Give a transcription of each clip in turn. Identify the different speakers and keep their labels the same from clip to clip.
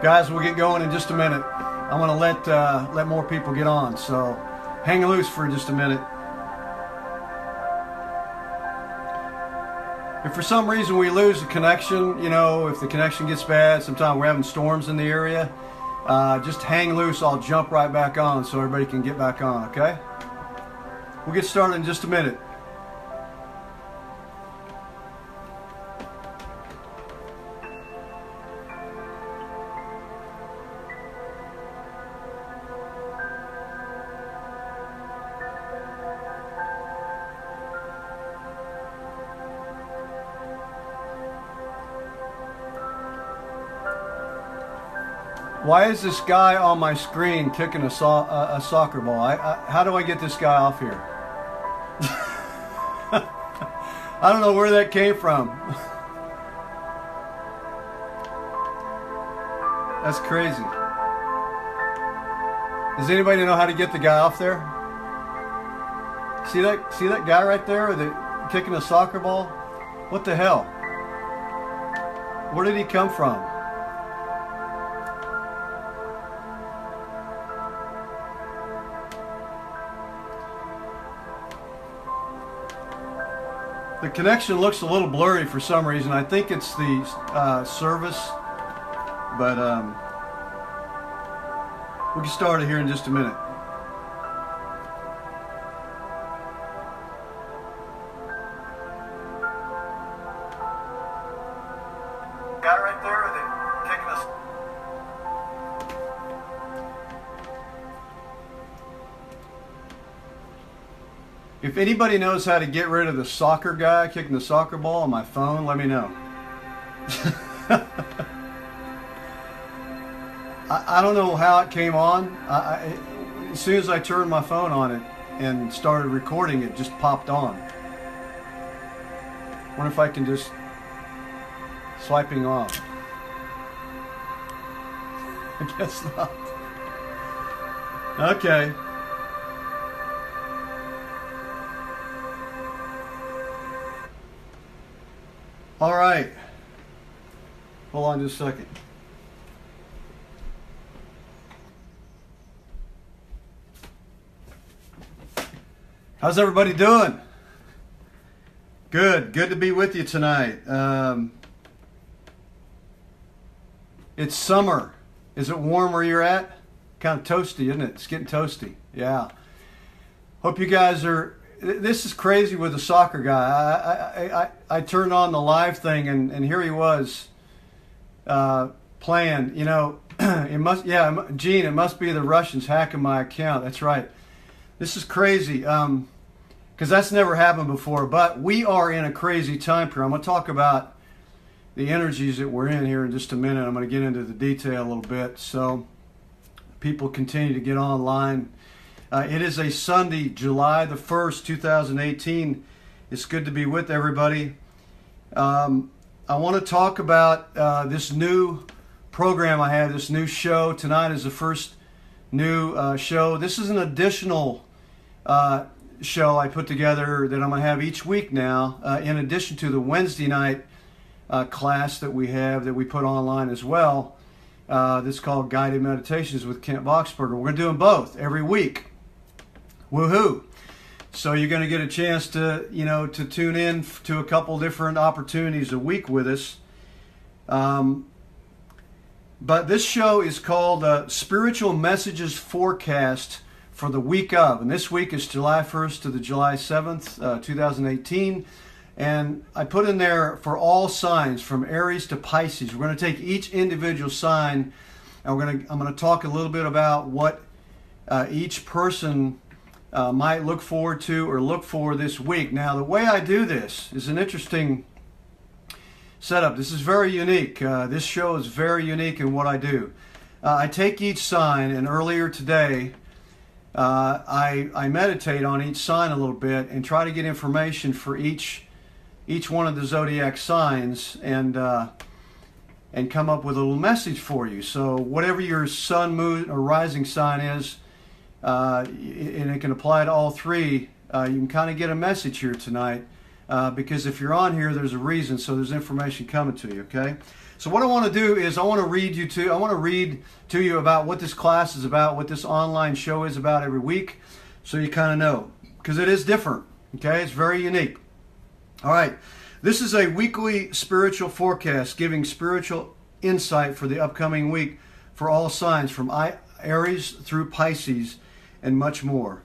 Speaker 1: Guys, we'll get going in just a minute. I'm going to let more people get on, so hang loose for just a minute. If for some reason we lose the connection, you know, if the connection gets bad, sometimes we're having storms in the area, just hang loose. I'll jump right back on so everybody can get back on, okay? We'll get started in just a minute. Why is this guy on my screen kicking a soccer ball? How do I get this guy off here? I don't know where that came from. That's crazy. Does anybody know how to get the guy off there? See that guy right there kicking a soccer ball? What the hell? Where did he come from? The connection looks a little blurry for some reason. I think it's the service, but we'll get started here in just a minute. Got it right there, or they taking us? If anybody knows how to get rid of the soccer guy kicking the soccer ball on my phone, let me know. I don't know how it came on. As soon as I turned my phone on it and started recording, it just popped on. Wonder if I can just swiping off. I guess not. Okay. All right. Hold on just a second. How's everybody doing? Good. Good to be with you tonight. It's summer. Is it warm where you're at? Kind of toasty, isn't it? It's getting toasty. Yeah. Hope you guys are... This is crazy with the soccer guy. I turned on the live thing and here he was playing. You know, Gene, it must be the Russians hacking my account. That's right. This is crazy because that's never happened before. But we are in a crazy time period. I'm going to talk about the energies that we're in here in just a minute. I'm going to get into the detail a little bit so people continue to get online. It is a Sunday, July the 1st, 2018. It's good to be with everybody. I want to talk about this new program I have, this new show. Tonight is the first new show. This is an additional show I put together that I'm going to have each week now, in addition to the Wednesday night class that we have that we put online as well. That's called Guided Meditations with Kent BOXBERGER. We're going to do them both every week. Woohoo! So you're going to get a chance to, to tune in to a couple different opportunities a week with us. But this show is called Spiritual Messages Forecast for the week of. And this week is July 1st to the July 7th, 2018. And I put in there for all signs from Aries to Pisces. We're going to take each individual sign and I'm going to talk a little bit about what each person might look forward to or look for this week. Now, the way I do this is an interesting setup. This is very unique. This show is very unique in what I do. I take each sign, and earlier today, I meditate on each sign a little bit and try to get information for each one of the zodiac signs and come up with a little message for you. So whatever your sun, moon, or rising sign is, and it can apply to all three, you can kind of get a message here tonight because if you're on here, there's a reason, so there's information coming to you, okay? So what I want to do is I want to read to you about what this class is about, what this online show is about every week, so you kind of know, because it is different, okay? It's very unique. All right, this is a weekly spiritual forecast giving spiritual insight for the upcoming week for all signs from Aries through Pisces and much more.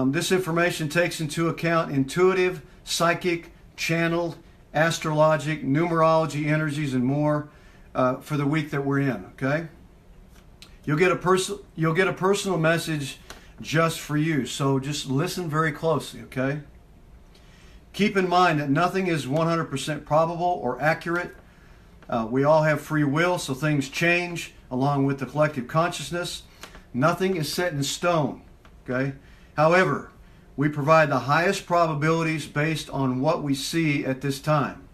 Speaker 1: This information takes into account intuitive, psychic, channeled, astrologic, numerology energies, and more for the week that we're in. Okay, you'll get a personal message just for you. So just listen very closely. Okay. Keep in mind that nothing is 100% probable or accurate. We all have free will, so things change along with the collective consciousness. Nothing is set in stone. Okay. However, we provide the highest probabilities based on what we see at this time.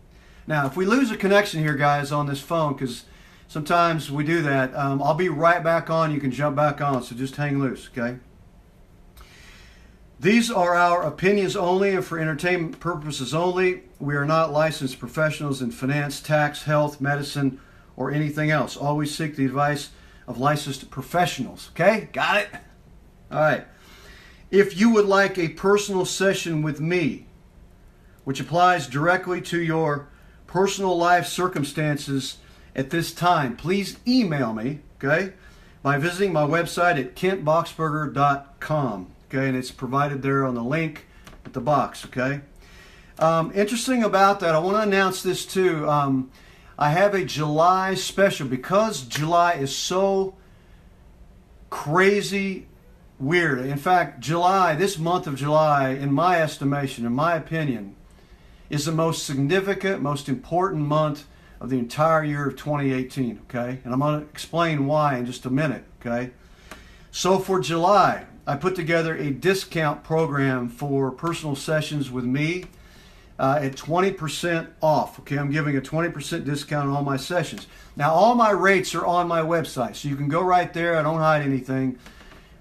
Speaker 1: Now, if we lose a connection here, guys, on this phone, because sometimes we do that, I'll be right back on. You can jump back on, so just hang loose, okay? These are our opinions only and for entertainment purposes only. We are not licensed professionals in finance, tax, health, medicine, or anything else. Always seek the advice of licensed professionals, okay? Got it? All right. If you would like a personal session with me, which applies directly to your personal life circumstances at this time, please email me, okay, by visiting my website at kentboxberger.com, okay, and it's provided there on the link at the box, okay. Interesting about that, I want to announce this too. I have a July special because July is so crazy weird. In fact, July, this month of July, in my estimation, in my opinion, is the most significant, most important month of the entire year of 2018, okay? And I'm going to explain why in just a minute, okay? So for July, I put together a discount program for personal sessions with me at 20% off, okay? I'm giving a 20% discount on all my sessions. Now, all my rates are on my website, so you can go right there. I don't hide anything.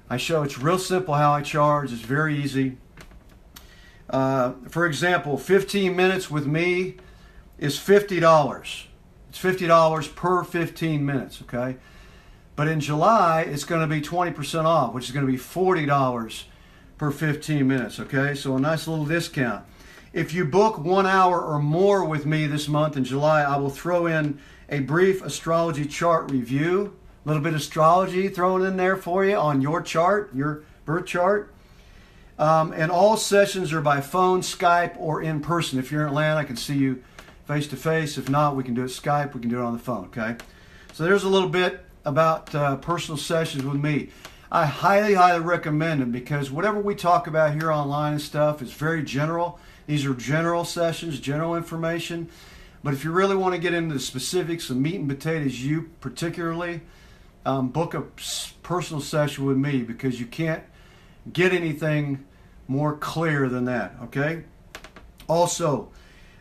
Speaker 1: I show it's real simple how I charge. It's very easy. For example, 15 minutes with me is $50. It's $50 per 15 minutes, okay? But in July, it's going to be 20% off, which is going to be $40 per 15 minutes, okay? So a nice little discount. If you book 1 hour or more with me this month in July, I will throw in a brief astrology chart review. A little bit of astrology thrown in there for you on your chart, your birth chart. And all sessions are by phone, Skype, or in person. If you're in Atlanta, I can see you face to face. If not, we can do it Skype. We can do it on the phone, okay? So there's a little bit about personal sessions with me. I highly, highly recommend them because whatever we talk about here online and stuff is very general. These are general sessions, general information. But if you really want to get into the specifics of meat and potatoes, you particularly, book a personal session with me because you can't get anything more clear than that, okay? Also,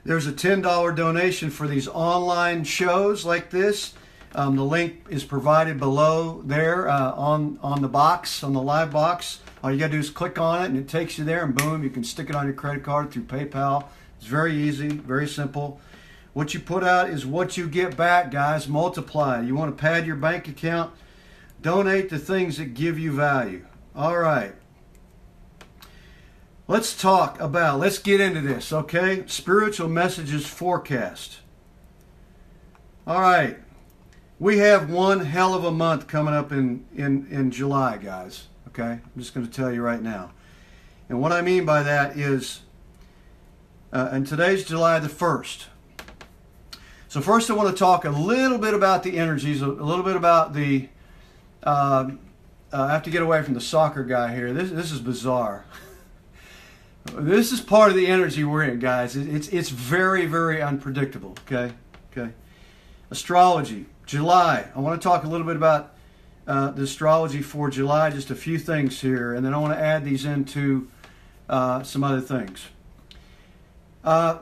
Speaker 1: there's a $10 donation for these online shows like this. The link is provided below there on the box, on the live box. All you got to do is click on it and it takes you there and boom, you can stick it on your credit card through PayPal. It's very easy, very simple. What you put out is what you get back, guys. Multiply. You want to pad your bank account? Donate to things that give you value. All right. Let's get into this, okay? Spiritual messages forecast. All right. We have one hell of a month coming up in July, guys. Okay? I'm just going to tell you right now. And what I mean by that is, and today's July the 1st. So first I want to talk a little bit about the energies, a little bit about the, I have to get away from the soccer guy here. This is bizarre. This is part of the energy we're in, guys. It's very, very unpredictable, okay? Okay. Astrology, July. I want to talk a little bit about the astrology for July, just a few things here, and then I want to add these into some other things.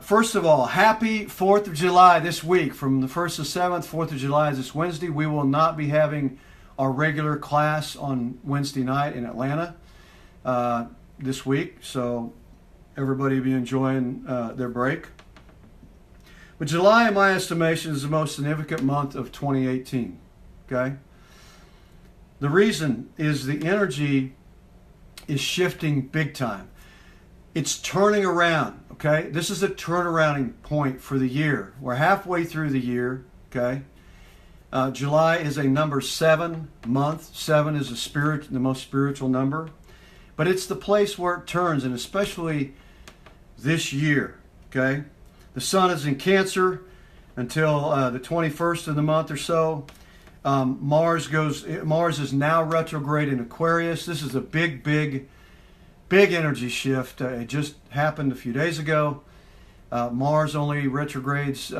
Speaker 1: First of all, happy 4th of July this week. From the 1st to 7th, 4th of July is this Wednesday. We will not be having our regular class on Wednesday night in Atlanta this week. So everybody will be enjoying their break. But July, in my estimation, is the most significant month of 2018. Okay? The reason is the energy is shifting big time. It's turning around. Okay? This is a turnarounding point for the year. We're halfway through the year. Okay? July is a number 7 month. 7 is the most spiritual number. But it's the place where it turns, and especially this year. Okay? The sun is in Cancer until the 21st of the month or so. Mars is now retrograde in Aquarius. This is a big energy shift. It just happened a few days ago. Mars only retrogrades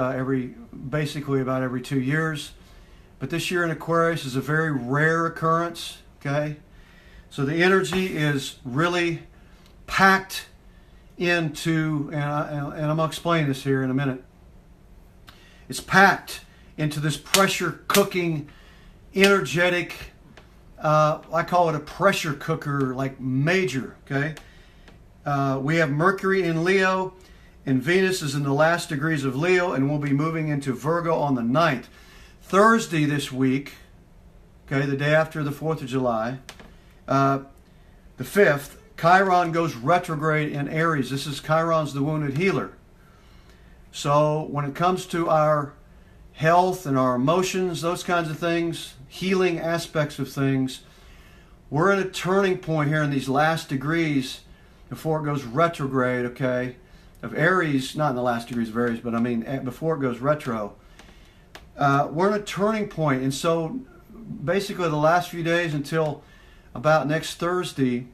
Speaker 1: basically about every 2 years. But this year in Aquarius is a very rare occurrence. Okay? So the energy is really packed into, and I'm going to explain this here in a minute. It's packed into this pressure cooking, energetic, I call it a pressure cooker, like major, okay? We have Mercury in Leo, and Venus is in the last degrees of Leo, and we'll be moving into Virgo on the 9th. Thursday this week, okay, the day after the 4th of July, the 5th, Chiron goes retrograde in Aries. This is Chiron's the wounded healer. So when it comes to our health and our emotions, those kinds of things, healing aspects of things, we're in a turning point here in these last degrees before it goes retrograde, okay, of Aries, not in the last degrees of Aries, but I mean before it goes retro. We're in a turning point, and so basically the last few days until about next Thursday,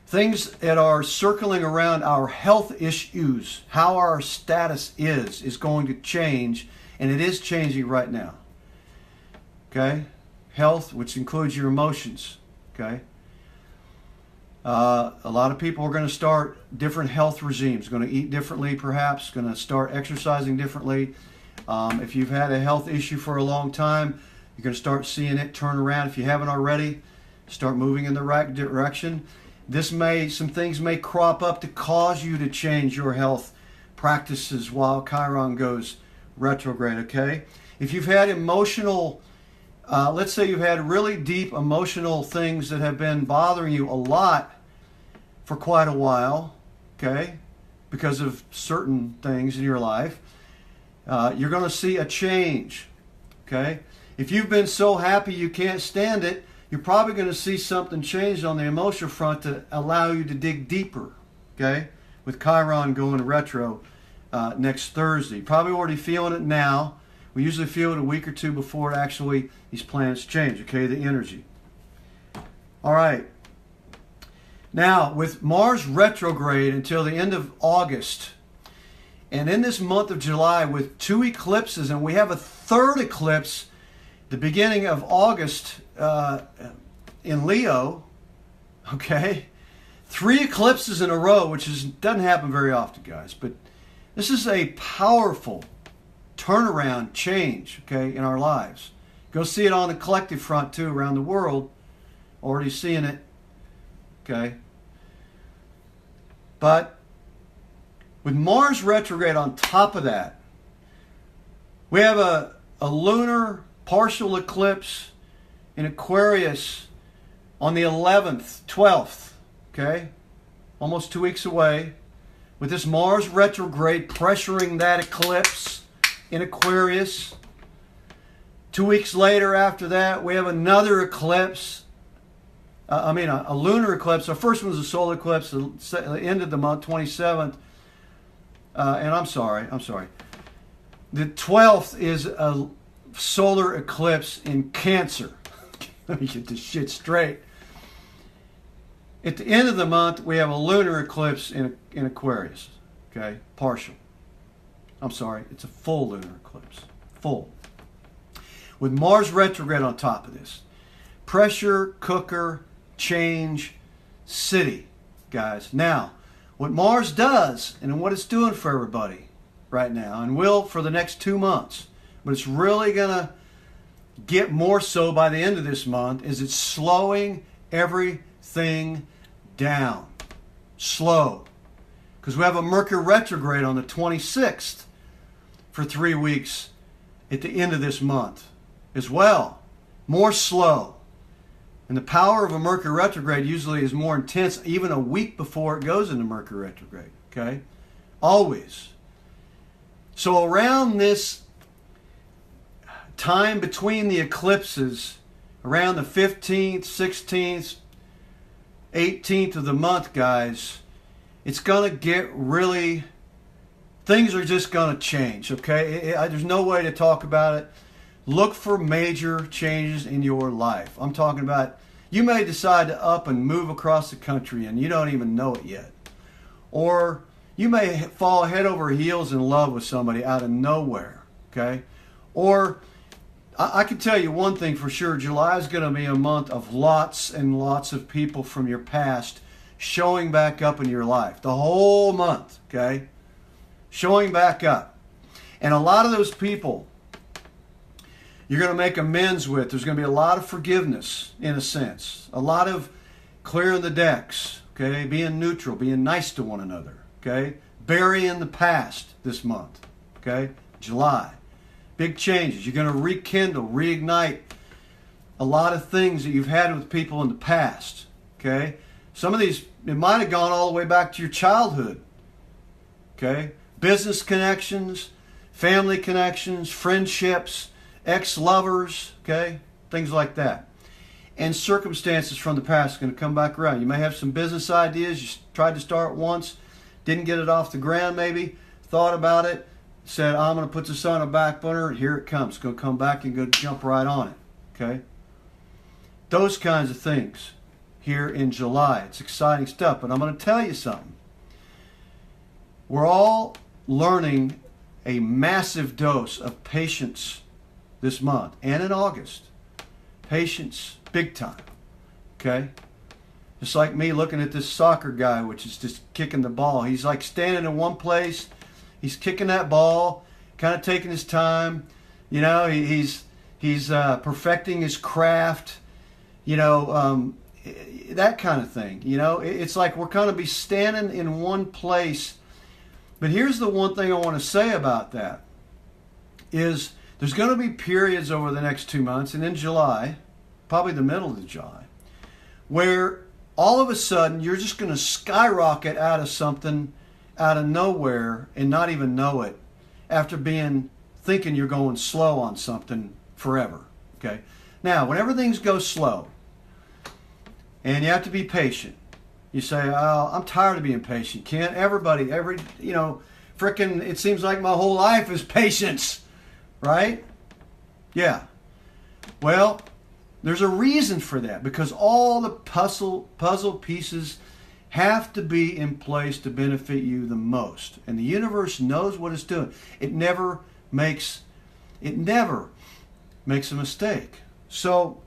Speaker 1: things that are circling around our health issues, how our status is going to change, and it is changing right now. Okay? Health, which includes your emotions. Okay? A lot of people are going to start different health regimes, going to eat differently perhaps, going to start exercising differently. If you've had a health issue for a long time, you're going to start seeing it turn around. If you haven't already, start moving in the right direction. Some things may crop up to cause you to change your health practices while Chiron goes retrograde, okay? If you've had emotional, let's say you've had really deep emotional things that have been bothering you a lot for quite a while, okay, because of certain things in your life, you're going to see a change, okay? If you've been so happy you can't stand it, you're probably going to see something change on the emotional front to allow you to dig deeper, okay? With Chiron going retro next Thursday. Probably already feeling it now. We usually feel it a week or two before actually these planets change, okay, the energy. All right. Now, with Mars retrograde until the end of August, and in this month of July with 2 eclipses, and we have a 3rd eclipse the beginning of August in Leo, okay? 3 eclipses in a row, which doesn't happen very often, guys. But this is a powerful turnaround change, okay, in our lives. Go see it on the collective front, too, around the world. Already seeing it, okay? But with Mars retrograde on top of that, we have a lunar partial eclipse in Aquarius on the 11th, 12th, okay? Almost 2 weeks away. With this Mars retrograde pressuring that eclipse in Aquarius. 2 weeks later after that, we have another eclipse. A lunar eclipse. Our first one was a solar eclipse, the end of the month, 27th. And I'm sorry. The 12th is a solar eclipse in Cancer. Let me get this shit straight. At the end of the month, we have a lunar eclipse in Aquarius. Okay? Partial. I'm sorry. It's a full lunar eclipse. Full. With Mars retrograde on top of this. Pressure cooker change city, guys. Now, what Mars does, and what it's doing for everybody right now, and will for the next 2 months, but it's really going to get more so by the end of this month, is it's slowing everything down. Slow. because we have a Mercury retrograde on the 26th for 3 weeks at the end of this month as well. More slow. And the power of a Mercury retrograde usually is more intense even a week before it goes into Mercury retrograde. Okay? Always. So around this time between the eclipses, around the 15th, 16th, 18th of the month, guys, it's going to get really, things are just going to change, okay? There's no way to talk about it. Look for major changes in your life. I'm talking about, you may decide to up and move across the country and you don't even know it yet. Or you may fall head over heels in love with somebody out of nowhere, okay? Or I can tell you one thing for sure, July is going to be a month of lots and lots of people from your past showing back up in your life. The whole month, okay? Showing back up. And a lot of those people you're going to make amends with. There's going to be a lot of forgiveness, in a sense. A lot of clearing the decks, okay? Being neutral, being nice to one another, okay? Burying the past this month, okay? July. Big changes. You're going to rekindle, reignite a lot of things that you've had with people in the past, okay? Some of these, it might have gone all the way back to your childhood, okay? Business connections, family connections, friendships, ex-lovers, okay? Things like that. And circumstances from the past are going to come back around. You may have some business ideas. You tried to start once, didn't get it off the ground maybe, thought about it, said, I'm going to put this on a back burner, and here it comes. It's going to come back and go jump right on it, okay? Those kinds of things here in July. It's exciting stuff, but I'm going to tell you something. We're all learning a massive dose of patience this month and in August. Patience, big time, okay? Just like me looking at this soccer guy, which is just kicking the ball. He's like standing in one place. He's kicking that ball, kind of taking his time. You know, he's perfecting his craft. You know, that kind of thing. You know, it's like we're kind of be standing in one place. But here's the one thing I want to say about that is there's going to be periods over the next 2 months and in July, probably the middle of July, where all of a sudden you're just going to skyrocket out of something out of nowhere and not even know it after thinking you're going slow on something forever, okay? Now, whenever things go slow and you have to be patient, you say, oh, I'm tired of being patient. Can't everybody, frickin', it seems like my whole life is patience, right? Yeah. Well, there's a reason for that because all the puzzle pieces have to be in place to benefit you the most. And the universe knows what it's doing. It never makes a mistake. So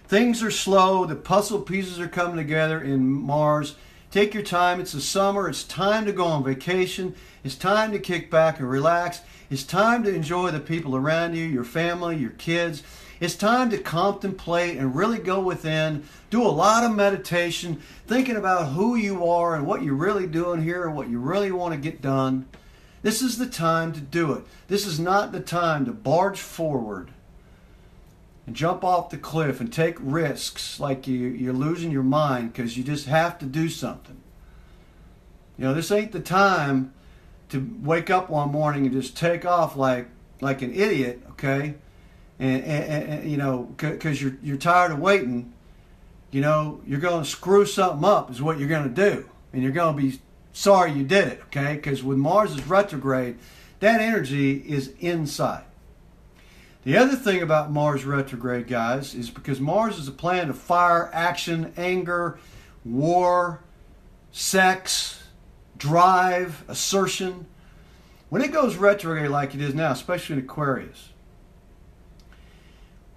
Speaker 1: things are slow. The puzzle pieces are coming together in Mars. Take your time. It's the summer. It's time to go on vacation. It's time to kick back and relax. It's time to enjoy the people around you, your family, your kids. It's time to contemplate and really go within, do a lot of meditation, thinking about who you are and what you're really doing here and what you really want to get done. This is the time to do it. This is not the time to barge forward and jump off the cliff and take risks like you're losing your mind because you just have to do something. You know, this ain't the time to wake up one morning and just take off like an idiot, okay? And you know, because you're tired of waiting, you know, you're going to screw something up is what you're going to do. And you're going to be sorry you did it, okay? Because with Mars' retrograde, that energy is inside. The other thing about Mars retrograde, guys, is because Mars is a planet of fire, action, anger, war, sex, drive, assertion. When it goes retrograde like it is now, especially in Aquarius,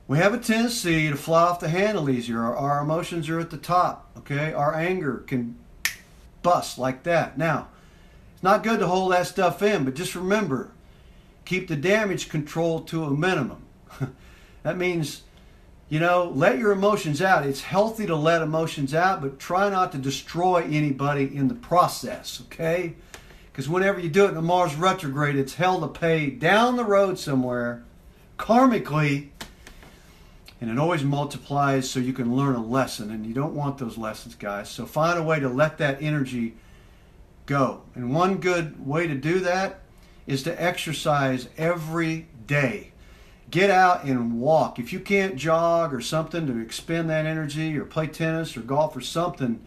Speaker 1: we have a tendency to fly off the handle easier. Our emotions are at the top, okay? Our anger can bust like that. Now, it's not good to hold that stuff in, but just remember, keep the damage control to a minimum. That means let your emotions out. It's healthy to let emotions out, but try not to destroy anybody in the process, okay? Because whenever you do it in a Mars retrograde, it's hell to pay down the road somewhere, karmically, and it always multiplies so you can learn a lesson, and you don't want those lessons, guys. So find a way to let that energy go. And one good way to do that is to exercise every day. Get out and walk. If you can't jog or something to expend that energy, or play tennis or golf or something,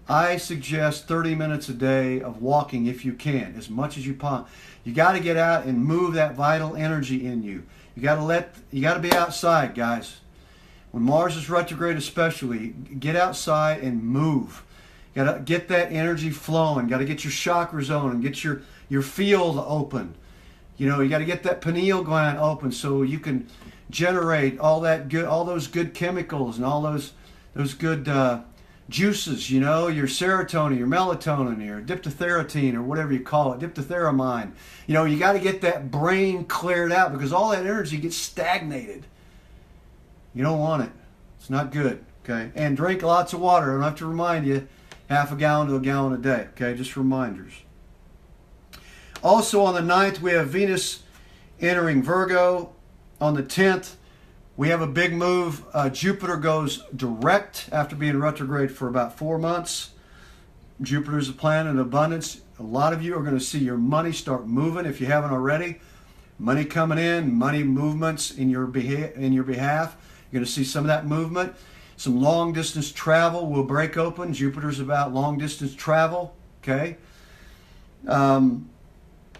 Speaker 1: I suggest 30 minutes a day of walking if you can, as much as you can. You got to get out and move that vital energy in you. You got to be outside, guys. When Mars is retrograde especially, get outside and move. You got to get that energy flowing. Got to get your chakras on and get your field open. You got to get that pineal gland open so you can generate all those good chemicals and all those good juices. Your serotonin, your melatonin, your diptotherapine, or whatever you call it, diptotheramine. You got to get that brain cleared out because all that energy gets stagnated. You don't want it. It's not good. Okay, and drink lots of water. I don't have to remind you, half a gallon to a gallon a day. Okay, just reminders. Also on the 9th, we have Venus entering Virgo. On the 10th, we have a big move. Jupiter goes direct after being retrograde for about 4 months. Jupiter is a planet of abundance. A lot of you are going to see your money start moving if you haven't already. Money coming in, money movements in your behalf. You're going to see some of that movement. Some long distance travel will break open. Jupiter's about long distance travel. Okay.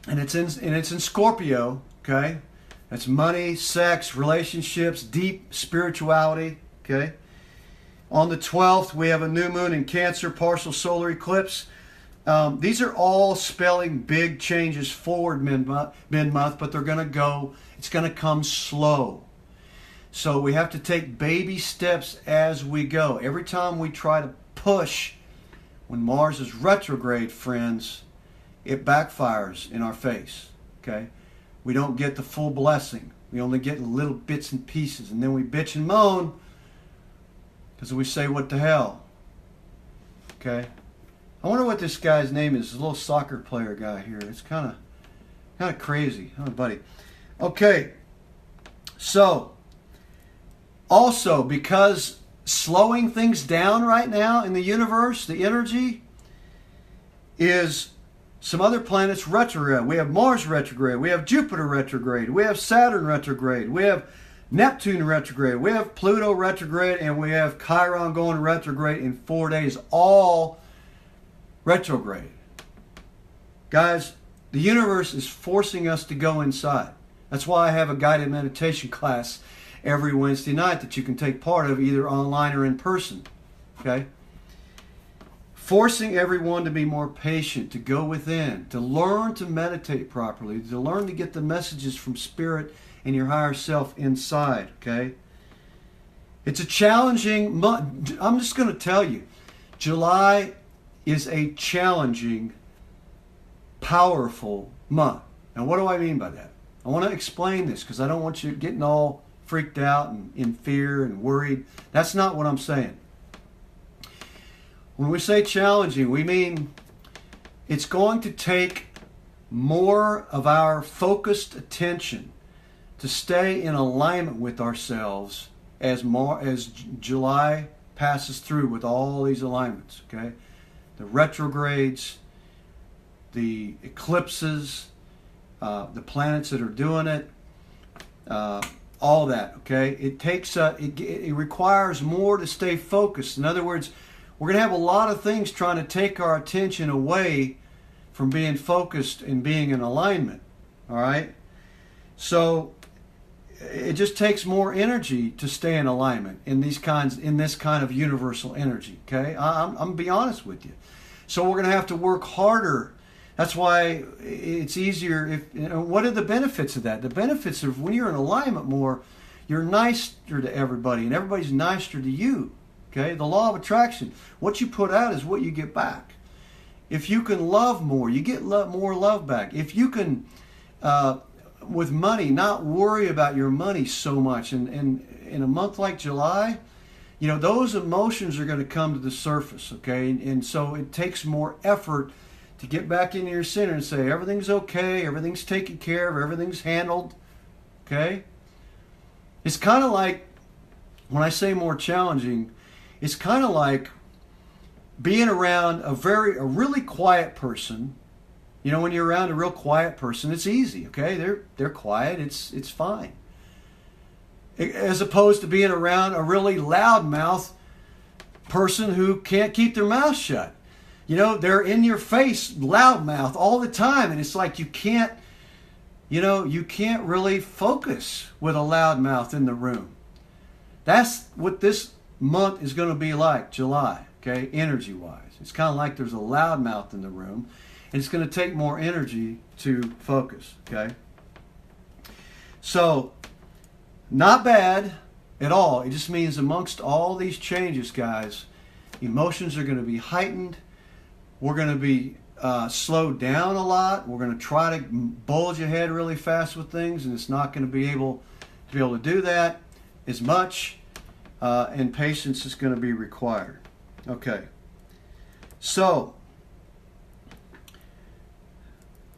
Speaker 1: And it's in Scorpio, okay? That's money, sex, relationships, deep spirituality, okay? On the 12th, we have a new moon in Cancer, partial solar eclipse. These are all spelling big changes forward mid-month, but they're going to go, it's going to come slow. So we have to take baby steps as we go. Every time we try to push, when Mars is retrograde, friends, it backfires in our face, okay? We don't get the full blessing. We only get little bits and pieces, and then we bitch and moan because we say, what the hell, okay? I wonder what this guy's name is, this little soccer player guy here. It's kind of crazy, huh, buddy? Okay, so also because slowing things down right now in the universe, the energy is some other planets retrograde. We have Mars retrograde. We have Jupiter retrograde. We have Saturn retrograde. We have Neptune retrograde. We have Pluto retrograde. And we have Chiron going retrograde in 4 days. All retrograde. Guys, the universe is forcing us to go inside. That's why I have a guided meditation class every Wednesday night that you can take part of either online or in person. Okay? Forcing everyone to be more patient, to go within, to learn to meditate properly, to learn to get the messages from Spirit and your higher self inside, okay? It's a challenging month. I'm just going to tell you, July is a challenging, powerful month. Now, what do I mean by that? I want to explain this because I don't want you getting all freaked out and in fear and worried. That's not what I'm saying. When we say challenging, we mean it's going to take more of our focused attention to stay in alignment with ourselves as July passes through with all these alignments, okay? The retrogrades, the eclipses, the planets that are doing it, all that, okay? It takes, it requires more to stay focused. In other words, we're going to have a lot of things trying to take our attention away from being focused and being in alignment. All right? So it just takes more energy to stay in alignment in this kind of universal energy. Okay? I'm going to be honest with you. So we're going to have to work harder. That's why it's easier. What are the benefits of that? The benefits of when you're in alignment more, you're nicer to everybody, and everybody's nicer to you. Okay, the law of attraction. What you put out is what you get back. If you can love more, you get more love back. If you can with money, not worry about your money so much. And in a month like July, you know, those emotions are going to come to the surface, okay? And so it takes more effort to get back into your center and say, everything's okay, everything's taken care of, everything's handled, okay? It's kind of like, when I say more challenging, it's kind of like being around a really quiet person. You know, when you're around a real quiet person, it's easy, okay? They're quiet, it's fine. As opposed to being around a really loudmouth person who can't keep their mouth shut. You know, they're in your face, loudmouth all the time, and it's like you can't really focus with a loudmouth in the room. That's what this month is going to be like, July, okay, energy-wise. It's kind of like there's a loudmouth in the room, and it's going to take more energy to focus, okay? So, not bad at all. It just means amongst all these changes, guys, emotions are going to be heightened. We're going to be slowed down a lot. We're going to try to bulge ahead really fast with things, and it's not going to be able to do that as much, and patience is going to be required. Okay, so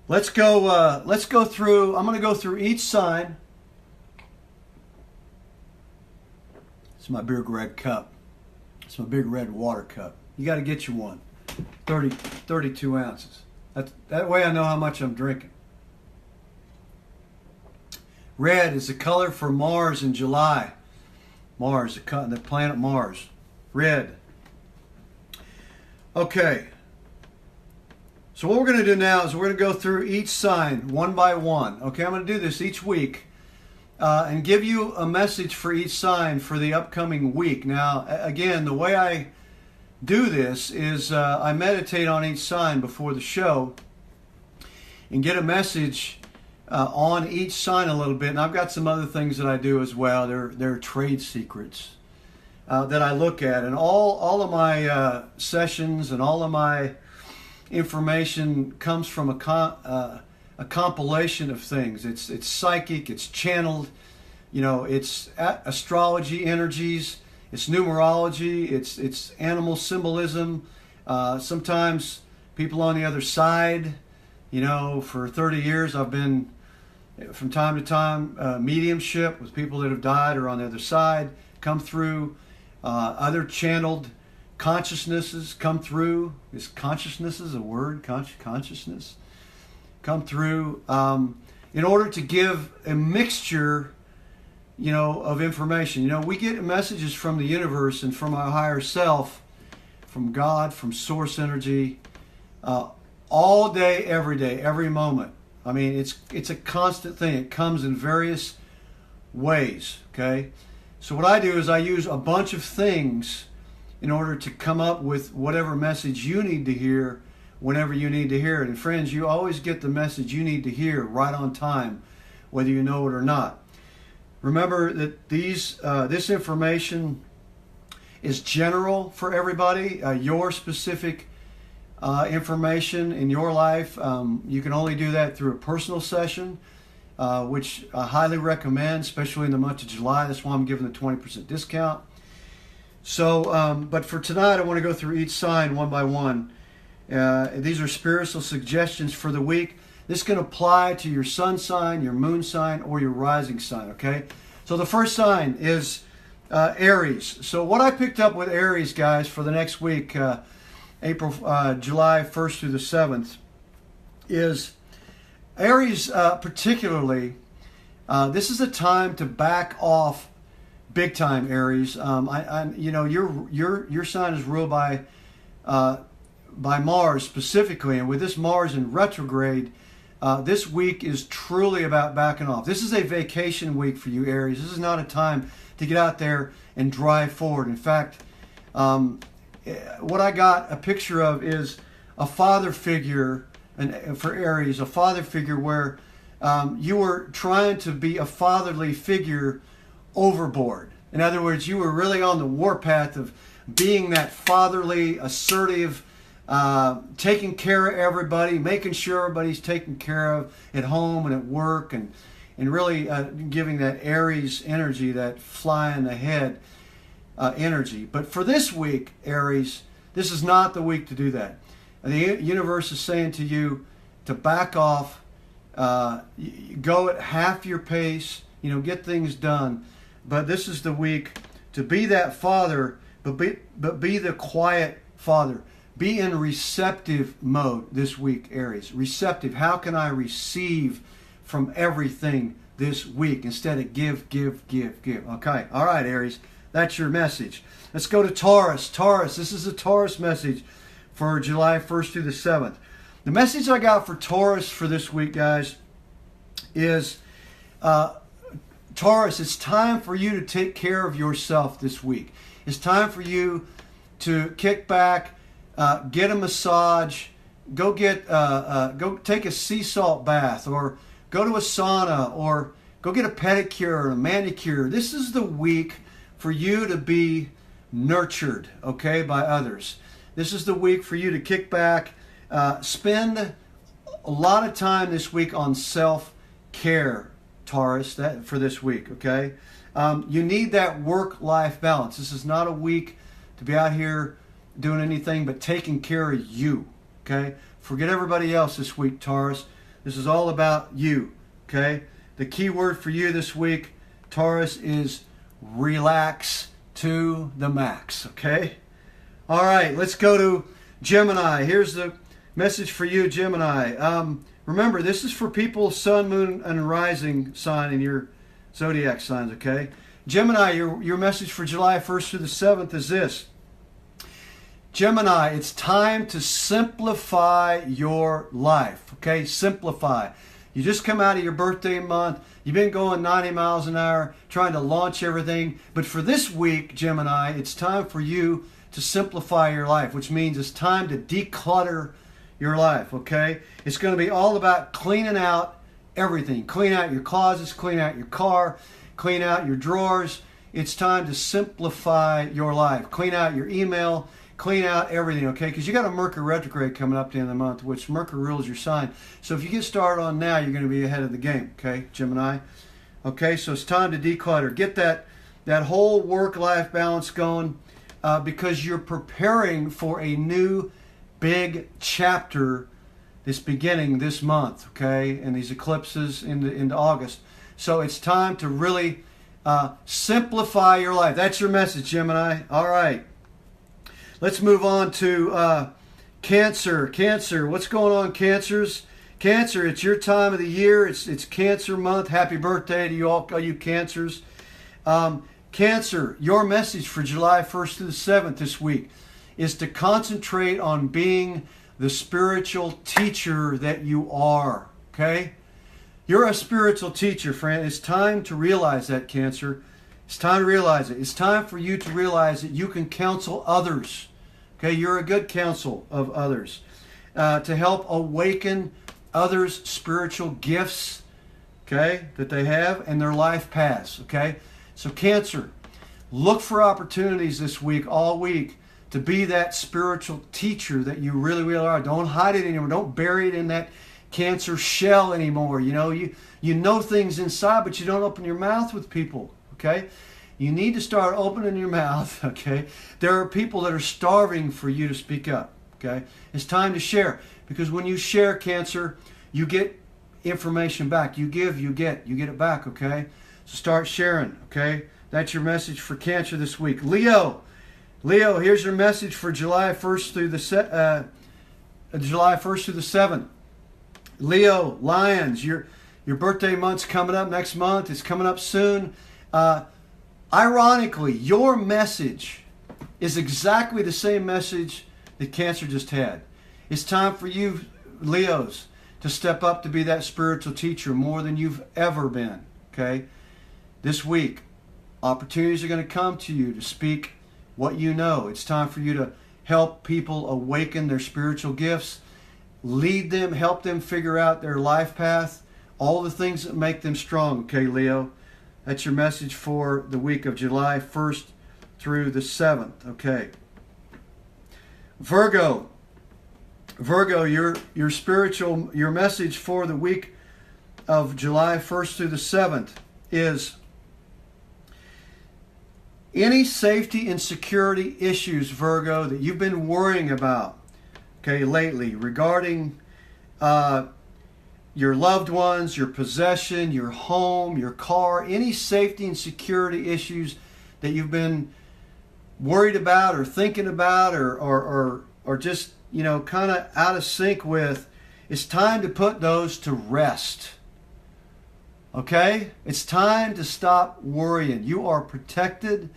Speaker 1: let's go through. I'm going to go through each sign. It's my big red cup. It's my big red water cup. You got to get you one. 32 ounces. That way I know how much I'm drinking. Red is the color for Mars in July. Mars, the planet Mars. Red. Okay. So what we're going to do now is we're going to go through each sign one by one. Okay, I'm going to do this each week and give you a message for each sign for the upcoming week. Now, again, the way I do this is I meditate on each sign before the show and get a message on each sign a little bit. And I've got some other things that I do as well. They're trade secrets that I look at. And all of my sessions and all of my information comes from a compilation of things. It's psychic, it's channeled, you know, it's astrology energies, it's numerology, it's animal symbolism. Sometimes people on the other side, you know, for 30 years I've been, from time to time, mediumship with people that have died or on the other side, come through. Other channeled consciousnesses come through. Is consciousnesses a word? Consciousness? Come through in order to give a mixture, you know, of information. You know, we get messages from the universe and from our higher self, from God, from source energy, all day, every moment. I mean, it's a constant thing. It comes in various ways, okay? So what I do is I use a bunch of things in order to come up with whatever message you need to hear whenever you need to hear it. And friends, you always get the message you need to hear right on time, whether you know it or not. Remember that this information is general for everybody. Your specific information in your life, you can only do that through a personal session, which I highly recommend, especially in the month of July. That's why I'm giving the 20% discount. So, but for tonight, I want to go through each sign one by one. These are spiritual suggestions for the week. This can apply to your sun sign, your moon sign, or your rising sign, okay? So the first sign is Aries. So what I picked up with Aries, guys, for the next week, July 1st through the 7th, is Aries particularly, this is a time to back off big time, Aries. You know, your sign is ruled by Mars specifically, and with this Mars in retrograde, this week is truly about backing off. This is a vacation week for you, Aries. This is not a time to get out there and drive forward. In fact, what I got a picture of is a father figure, and for Aries, a father figure where you were trying to be a fatherly figure overboard. In other words, you were really on the warpath of being that fatherly, assertive, taking care of everybody, making sure everybody's taken care of at home and at work, and and really giving that Aries energy, that fly in the head energy. But for this week, Aries, this is not the week to do that. The universe is saying to you to back off, go at half your pace, get things done. But this is the week to be that father, but be the quiet father. Be in receptive mode this week, Aries. Receptive. How can I receive from everything this week instead of give, give, give, give? Okay. All right, Aries. That's your message. Let's go to Taurus. Taurus. This is a Taurus message for July 1st through the 7th. The message I got for Taurus for this week, guys, is Taurus, it's time for you to take care of yourself this week. It's time for you to kick back, get a massage, go take a sea salt bath, or go to a sauna, or go get a pedicure or a manicure. This is the week for you to be nurtured, okay, by others. This is the week for you to kick back, spend a lot of time this week on self-care, Taurus, for this week, okay? You need that work-life balance. This is not a week to be out here doing anything but taking care of you, okay? Forget everybody else this week, Taurus. This is all about you, okay? The key word for you this week, Taurus, is relax to the max, okay? All right, let's go to Gemini. Here's the message for you, Gemini. Remember, this is for people, sun, moon, and rising sign in your zodiac signs, okay? Gemini, your message for July 1st through the 7th is this. Gemini, it's time to simplify your life, okay? Simplify. You just come out of your birthday month. You've been going 90 miles an hour, trying to launch everything. But for this week, Gemini, it's time for you to simplify your life, which means it's time to declutter your life, okay? It's going to be all about cleaning out everything. Clean out your closets, clean out your car, clean out your drawers. It's time to simplify your life. Clean out your email, clean out everything, okay? Because you got a Mercury Retrograde coming up at the end of the month, which Mercury rules your sign. So if you get started on now, you're going to be ahead of the game, okay, Gemini? Okay, so it's time to declutter. Get that whole work-life balance going because you're preparing for a new big chapter this beginning this month, okay, and these eclipses into August. So it's time to really simplify your life. That's your message, Gemini. All right. Let's move on to Cancer. Cancer, what's going on, Cancers? Cancer, it's your time of the year. It's Cancer month. Happy birthday to all you Cancers. Cancer, your message for July 1st through the 7th this week is to concentrate on being the spiritual teacher that you are, okay? You're a spiritual teacher, friend. It's time to realize that, Cancer. It's time to realize it. It's time for you to realize that you can counsel others, okay? You're a good counsel of others to help awaken others' spiritual gifts, okay, that they have and their life paths, okay? So Cancer, look for opportunities this week, all week, to be that spiritual teacher that you really, really are. Don't hide it anymore. Don't bury it in that Cancer shell anymore. You know things inside, but you don't open your mouth with people, okay? You need to start opening your mouth, okay? There are people that are starving for you to speak up, okay? It's time to share, because when you share, Cancer, you get information back. You give, you get it back, okay? So start sharing, okay? That's your message for Cancer this week. Leo, here's your message for July 1st through the 7th. Leo, Lions, your birthday month's coming up next month. It's coming up soon. Ironically, your message is exactly the same message that Cancer just had. It's time for you, Leos, to step up to be that spiritual teacher more than you've ever been, okay? This week, opportunities are going to come to you to speak what you know. It's time for you to help people awaken their spiritual gifts, lead them, help them figure out their life path, all the things that make them strong, okay, Leo? That's your message for the week of July 1st through the 7th, okay? Virgo, your message for the week of July 1st through the 7th is any safety and security issues, Virgo, that you've been worrying about, okay, lately regarding your loved ones, your possession, your home, your car, any safety and security issues that you've been worried about or thinking about or just, you know, kind of out of sync with, it's time to put those to rest. Okay? It's time to stop worrying. You are protected.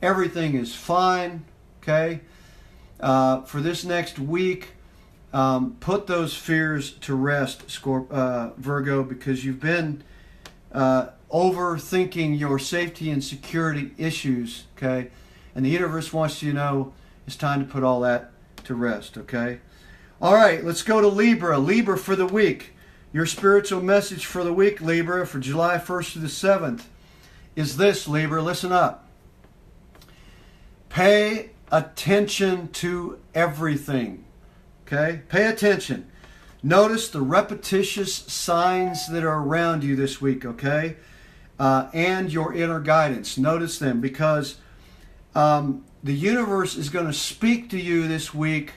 Speaker 1: Everything is fine. Okay? For this next week, put those fears to rest, Virgo, because you've been overthinking your safety and security issues. Okay? And the universe wants you to know it's time to put all that to rest. Okay? All right, let's go to Libra. Libra for the week. Your spiritual message for the week, Libra, for July 1st to the 7th is this, Libra. Listen up. Pay attention to everything. Okay? Pay attention. Notice the repetitious signs that are around you this week, okay? And your inner guidance. Notice them, because the universe is going to speak to you this week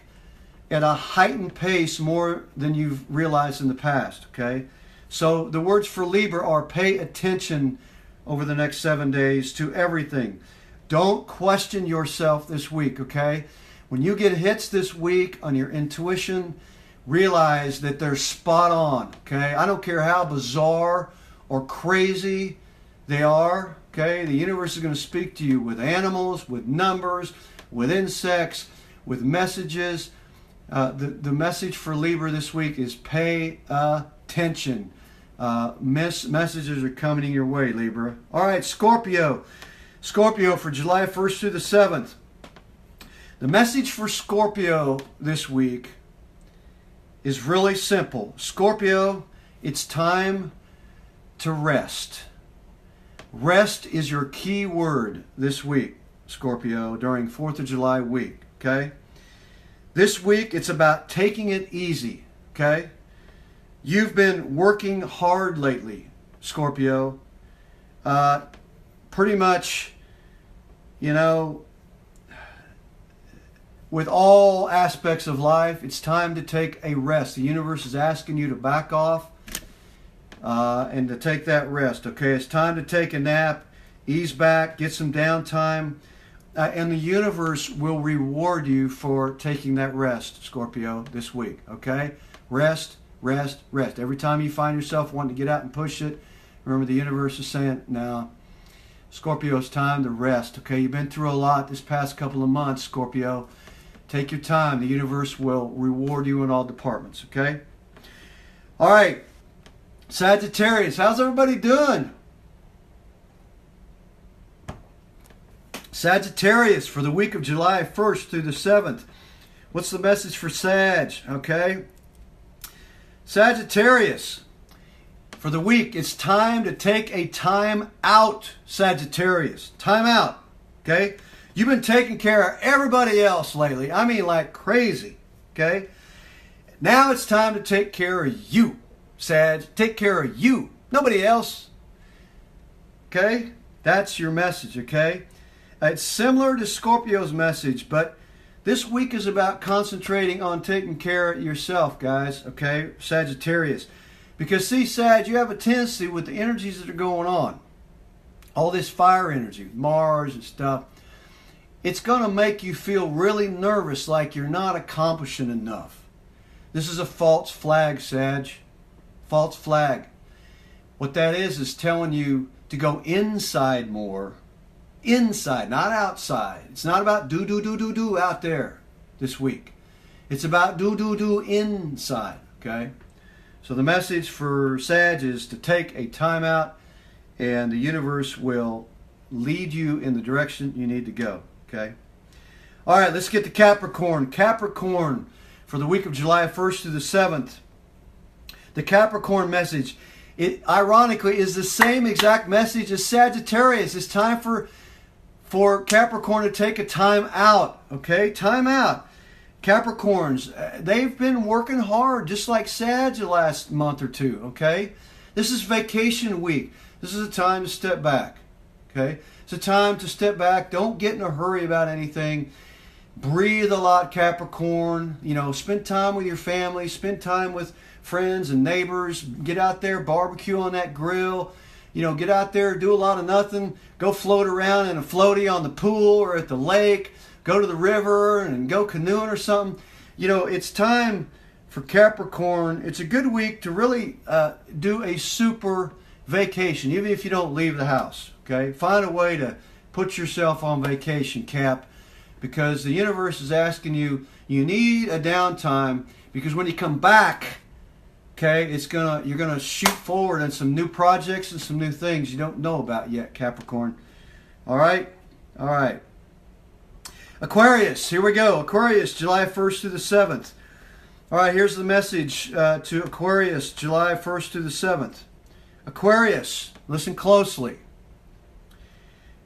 Speaker 1: at a heightened pace more than you've realized in the past, okay? So the words for Libra are pay attention over the next 7 days to everything. Don't question yourself this week, okay? When you get hits this week on your intuition, realize that they're spot on, okay? I don't care how bizarre or crazy they are, okay? The universe is going to speak to you with animals, with numbers, with insects, with messages. The message for Libra this week is pay attention. Messages are coming your way, Libra. All right, Scorpio. Scorpio for July 1st through the 7th. The message for Scorpio this week is really simple. Scorpio, it's time to rest. Rest is your key word this week, Scorpio, during 4th of July week, okay? This week, it's about taking it easy, okay? You've been working hard lately, Scorpio. Pretty much, you know, with all aspects of life, it's time to take a rest. The universe is asking you to back off and to take that rest, okay? It's time to take a nap, ease back, get some downtime. And the universe will reward you for taking that rest, Scorpio, this week, okay? Rest, rest, rest. Every time you find yourself wanting to get out and push it, remember the universe is saying, no, Scorpio, it's time to rest, okay? You've been through a lot this past couple of months, Scorpio. Take your time. The universe will reward you in all departments, okay? All right, Sagittarius, how's everybody doing? Sagittarius for the week of July 1st through the 7th. What's the message for Sag? Okay. Sagittarius for the week. It's time to take a time out, Sagittarius. Time out. Okay. You've been taking care of everybody else lately. I mean like crazy. Okay. Now it's time to take care of you, Sag. Take care of you. Nobody else. Okay. That's your message. Okay. It's similar to Scorpio's message, but this week is about concentrating on taking care of yourself, guys, okay, Sagittarius. Because, see, Sag, you have a tendency with the energies that are going on, all this fire energy, Mars and stuff, it's going to make you feel really nervous, like you're not accomplishing enough. This is a false flag, Sag. False flag. What that is telling you to go inside more. Inside, not outside. It's not about do out there this week. It's about do inside, okay? So the message for Sag is to take a time out, and the universe will lead you in the direction you need to go, okay? All right, let's get to Capricorn. Capricorn for the week of July 1st through the 7th. The Capricorn message, it ironically is the same exact message as Sagittarius. It's time for Capricorn to take a time out, okay? Time out. Capricorns, they've been working hard, just like Sag the last month or two, okay? This is vacation week. This is a time to step back. Okay? It's a time to step back. Don't get in a hurry about anything. Breathe a lot, Capricorn. You know, spend time with your family. Spend time with friends and neighbors. Get out there, barbecue on that grill. You know, get out there, do a lot of nothing. Go float around in a floaty on the pool or at the lake. Go to the river and go canoeing or something. You know, it's time for Capricorn. It's a good week to really do a super vacation, even if you don't leave the house. Okay, find a way to put yourself on vacation, Cap, because the universe is asking you. You need a downtime, because when you come back, okay, you're gonna shoot forward on some new projects and some new things you don't know about yet, Capricorn. All right, all right. Aquarius, here we go. Aquarius, July 1st through the 7th. All right, here's the message to Aquarius, July 1st through the 7th. Aquarius, listen closely.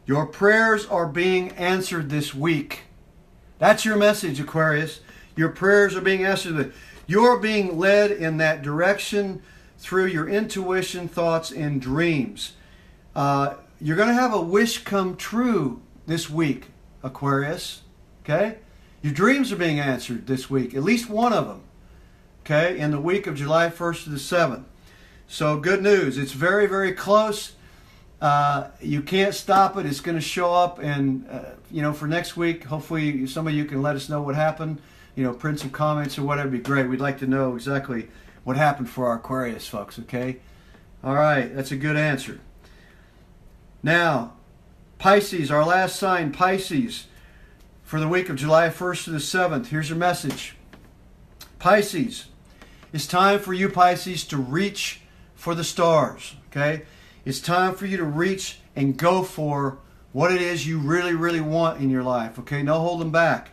Speaker 1: Your prayers are being answered this week. That's your message, Aquarius. Your prayers are being answered. You're being led in that direction through your intuition, thoughts, and dreams. You're going to have a wish come true this week, Aquarius. Okay? Your dreams are being answered this week, at least one of them. Okay? In the week of July 1st to the 7th. So good news. It's very, very close. You can't stop it. It's going to show up. And, you know, for next week, hopefully some of you can let us know what happened. You know, print some comments or whatever. It'd be great. We'd like to know exactly what happened for our Aquarius folks, okay? All right. That's a good answer. Now, Pisces, our last sign, Pisces, for the week of July 1st to the 7th. Here's your message. Pisces, it's time for you, Pisces, to reach for the stars, okay? It's time for you to reach and go for what it is you really, really want in your life, okay? No holding back.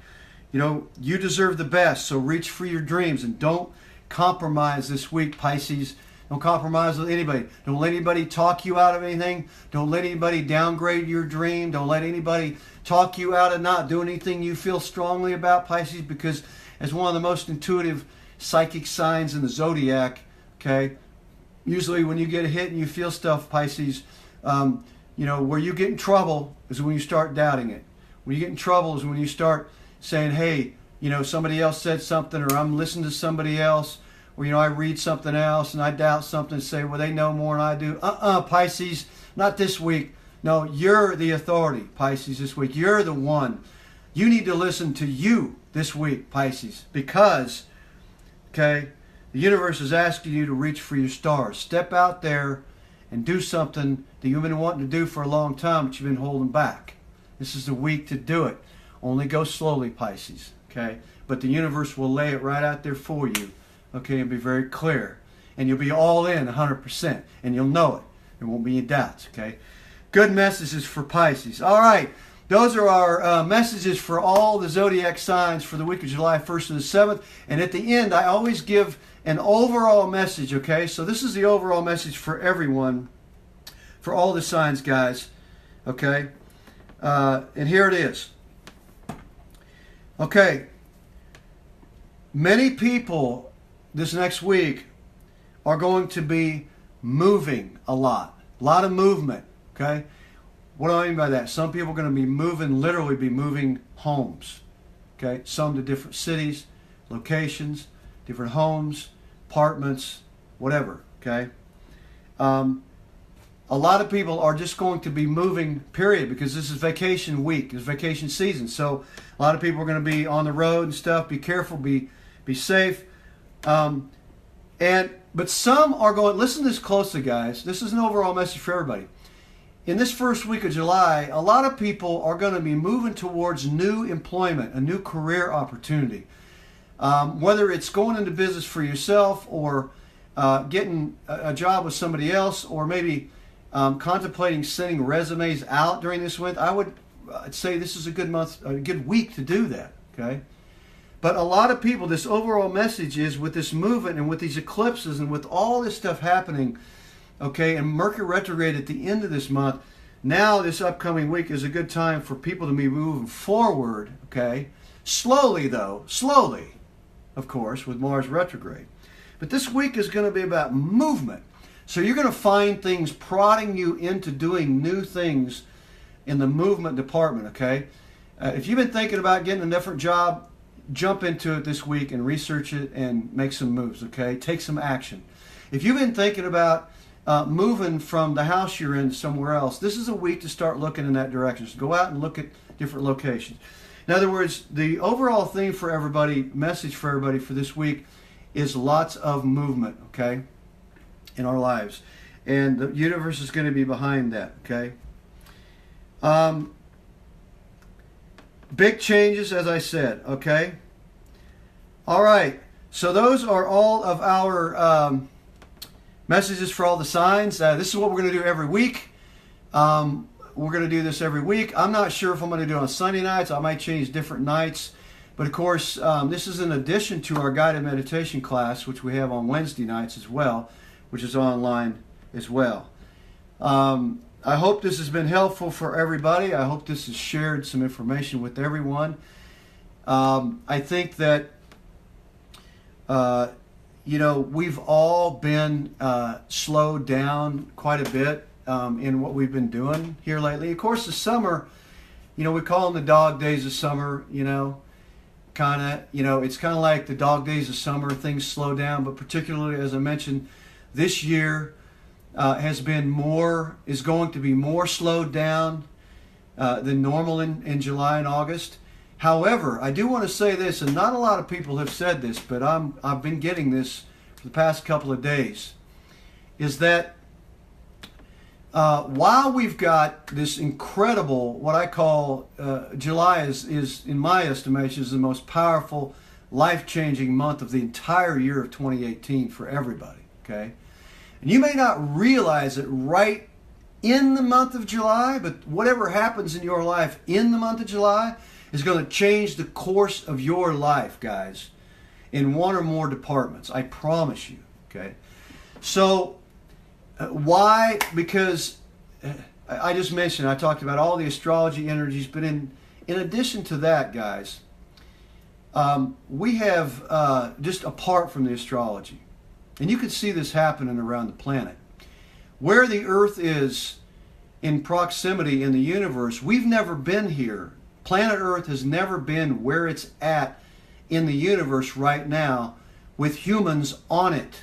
Speaker 1: You know, you deserve the best, so reach for your dreams and don't compromise this week, Pisces. Don't compromise with anybody. Don't let anybody talk you out of anything. Don't let anybody downgrade your dream. Don't let anybody talk you out of not doing anything you feel strongly about, Pisces, because as one of the most intuitive psychic signs in the zodiac, okay, usually when you get a hit and you feel stuff, Pisces, you know, where you get in trouble is when you start doubting it. When you get in trouble is when you start saying, hey, you know, somebody else said something, or I'm listening to somebody else, or, you know, I read something else and I doubt something and say, well, they know more than I do. Pisces, not this week. No, you're the authority, Pisces, this week. You're the one. You need to listen to you this week, Pisces, because, okay, the universe is asking you to reach for your stars. Step out there and do something that you've been wanting to do for a long time, but you've been holding back. This is the week to do it. Only go slowly, Pisces, okay? But the universe will lay it right out there for you, okay, and be very clear. And you'll be all in 100%, and you'll know it. There won't be any doubts, okay? Good messages for Pisces. All right, those are our messages for all the zodiac signs for the week of July 1st to the 7th. And at the end, I always give an overall message, okay? So this is the overall message for everyone, for all the signs, guys, okay? And here it is. Okay, many people this next week are going to be moving a lot of movement, okay? What do I mean by that? Some people are going to be moving, literally be moving homes, okay? Some to different cities, locations, different homes, apartments, whatever, okay? A lot of people are just going to be moving, period, because this is vacation week, it's vacation season. So a lot of people are going to be on the road and stuff. Be careful, be safe. But some are going, listen to this closely, guys. This is an overall message for everybody. In this first week of July, a lot of people are going to be moving towards new employment, a new career opportunity. Whether it's going into business for yourself or getting a job with somebody else, or maybe contemplating sending resumes out during this month, I'd say this is a good month, a good week to do that, okay? But a lot of people, this overall message is with this movement and with these eclipses and with all this stuff happening, okay, and Mercury Retrograde at the end of this month, now this upcoming week is a good time for people to be moving forward, okay? Slowly, though, slowly, of course, with Mars retrograde. But this week is going to be about movement. So you're going to find things prodding you into doing new things in the movement department, okay? If you've been thinking about getting a different job, jump into it this week and research it and make some moves, okay? Take some action. If you've been thinking about moving from the house you're in somewhere else, this is a week to start looking in that direction. So go out and look at different locations. In other words, the overall theme for everybody, message for everybody for this week is lots of movement, okay, in our lives. And the universe is going to be behind that, okay? Big changes, as I said, okay? All right, so those are all of our messages for all the signs. This is what we're going to do every week. We're going to do this every week. I'm not sure if I'm going to do it on Sunday nights. I might change different nights. But of course, this is in addition to our guided meditation class, which we have on Wednesday nights as well, which is online as well. I hope this has been helpful for everybody. I hope this has shared some information with everyone. I think that, we've all been slowed down quite a bit in what we've been doing here lately. Of course, the summer, we call them the dog days of summer, it's kind of like the dog days of summer, things slow down, but particularly, as I mentioned, this year is going to be more slowed down than normal in July and August. However, I do want to say this, and not a lot of people have said this, but I've been getting this for the past couple of days, is that while we've got this incredible, what I call July is in my estimation, is the most powerful, life-changing month of the entire year of 2018 for everybody, okay? And you may not realize it right in the month of July, but whatever happens in your life in the month of July is going to change the course of your life, guys, in one or more departments. I promise you, okay? So, why? Because I just mentioned, I talked about all the astrology energies, but in addition to that, guys, we have, just apart from the astrology, and you can see this happening around the planet, where the Earth is in proximity in the universe, we've never been here. Planet Earth has never been where it's at in the universe right now with humans on it.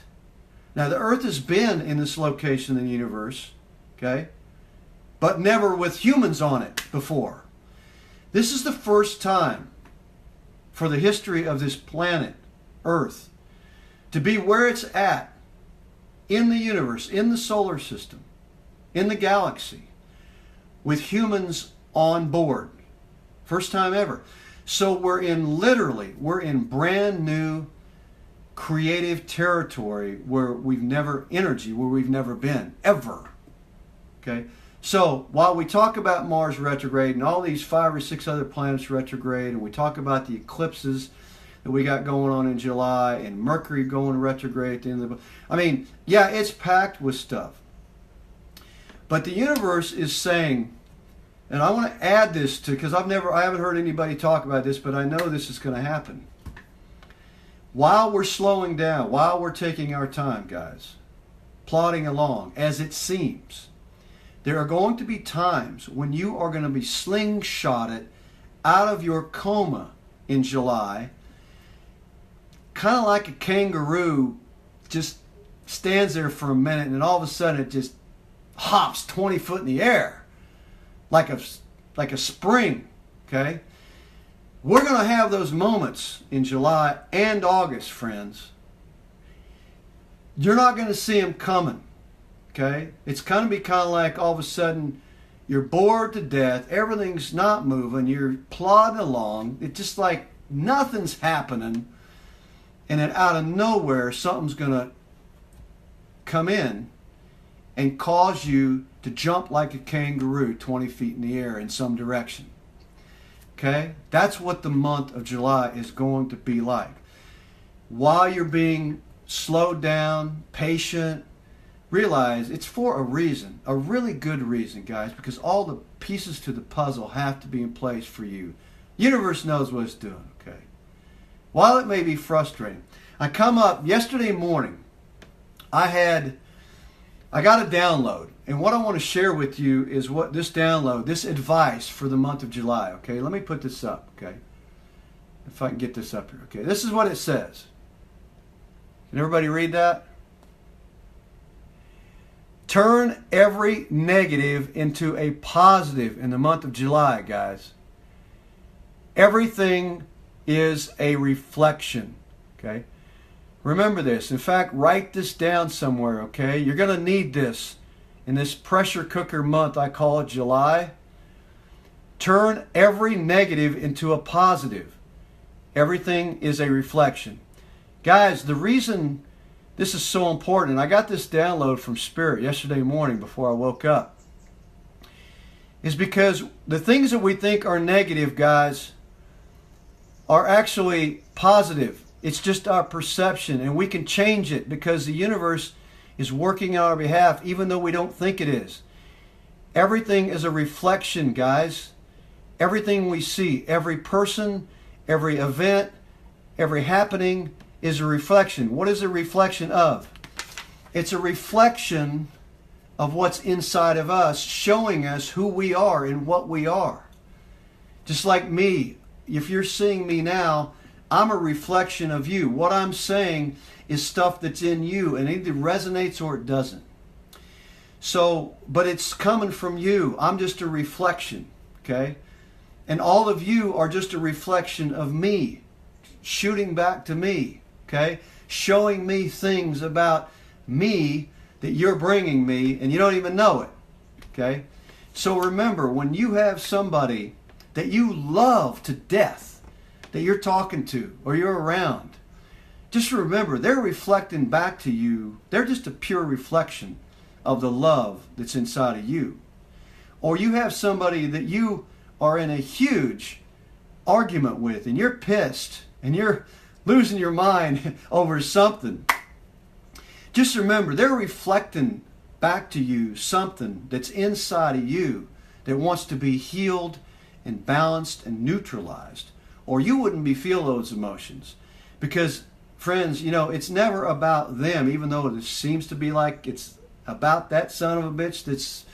Speaker 1: Now, the Earth has been in this location in the universe, okay, but never with humans on it before. This is the first time for the history of this planet, Earth, to be where it's at in the universe, in the solar system, in the galaxy, with humans on board. First time ever. So we're in brand new creative territory where we've never been, ever. Okay? So while we talk about Mars retrograde and all these 5 or 6 other planets retrograde, and we talk about the eclipses that we got going on in July and Mercury going retrograde at the end of the... it's packed with stuff. But the universe is saying, and I want to add this to, because I haven't heard anybody talk about this, but I know this is going to happen. While we're slowing down, while we're taking our time, guys, plodding along, as it seems, there are going to be times when you are going to be slingshotted out of your coma in July, kind of like a kangaroo just stands there for a minute and all of a sudden it just hops 20 foot in the air like a spring, okay? We're going to have those moments in July and August, friends. You're not going to see them coming, okay? It's going to be kind of like all of a sudden you're bored to death, everything's not moving, you're plodding along, it's just like nothing's happening, and then out of nowhere something's going to come in and cause you to jump like a kangaroo 20 feet in the air in some direction. Okay? That's what the month of July is going to be like. While you're being slowed down, patient, realize it's for a reason, a really good reason, guys, because all the pieces to the puzzle have to be in place for you. The universe knows what it's doing, okay? While it may be frustrating, I come up yesterday morning, I had I got a download, and what I want to share with you is what this download, this advice for the month of July. Okay, let me put this up. Okay, if I can get this up here. Okay, this is what it says. Can everybody read that? Turn every negative into a positive in the month of July, guys. Everything is a reflection. Okay, remember this. In fact, write this down somewhere. Okay, you're going to need this in this pressure cooker month. I call it July. Turn every negative into a positive. Everything is a reflection. Guys, the reason this is so important, and I got this download from Spirit yesterday morning before I woke up, is because the things that we think are negative, guys, are actually positive. It's just our perception, and we can change it because the universe is working on our behalf, even though we don't think it is. Everything is a reflection, guys. Everything we see, every person, every event, every happening is a reflection. What is a reflection of? It's a reflection of what's inside of us, showing us who we are and what we are. Just like me, if you're seeing me now, I'm a reflection of you. What I'm saying is stuff that's in you, and it either resonates or it doesn't. So, but it's coming from you. I'm just a reflection, okay? And all of you are just a reflection of me, shooting back to me. Okay, showing me things about me that you're bringing me, and you don't even know it. Okay, so remember, when you have somebody that you love to death, that you're talking to or you're around, just remember they're reflecting back to you. They're just a pure reflection of the love that's inside of you. Or you have somebody that you are in a huge argument with, and you're pissed, and you're losing your mind over something. Just remember, they're reflecting back to you something that's inside of you that wants to be healed and balanced and neutralized, or you wouldn't be feel those emotions. Because, friends, you know, it's never about them, even though it seems to be like it's about that son of a bitch that's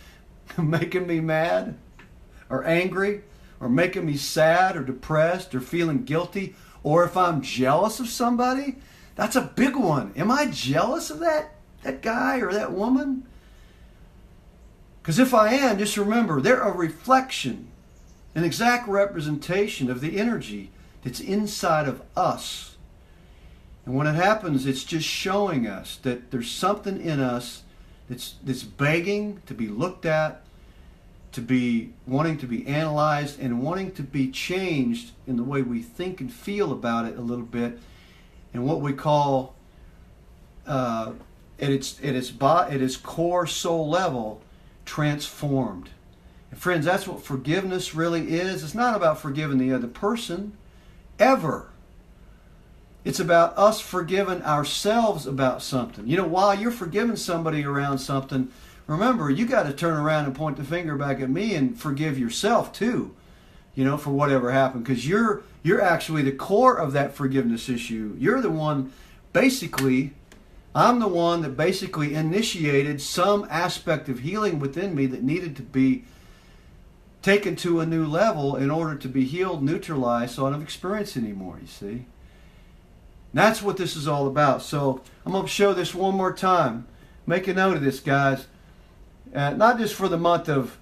Speaker 1: making me mad or angry or making me sad or depressed or feeling guilty. Or if I'm jealous of somebody, that's a big one. Am I jealous of that guy or that woman? Because if I am, just remember, they're a reflection, an exact representation of the energy that's inside of us. And when it happens, it's just showing us that there's something in us that's begging to be looked at, to be wanting to be analyzed, and wanting to be changed in the way we think and feel about it a little bit, and what we call at its core soul level, transformed. And friends, that's what forgiveness really is. It's not about forgiving the other person ever. It's about us forgiving ourselves about something. You know, while you're forgiving somebody around something, remember, you got to turn around and point the finger back at me and forgive yourself too, you know, for whatever happened. Because you're actually the core of that forgiveness issue. You're the one, basically, I'm the one that basically initiated some aspect of healing within me that needed to be taken to a new level in order to be healed, neutralized, so I don't experience it anymore, you see. And that's what this is all about. So I'm going to show this one more time. Make a note of this, guys. Not just for the month of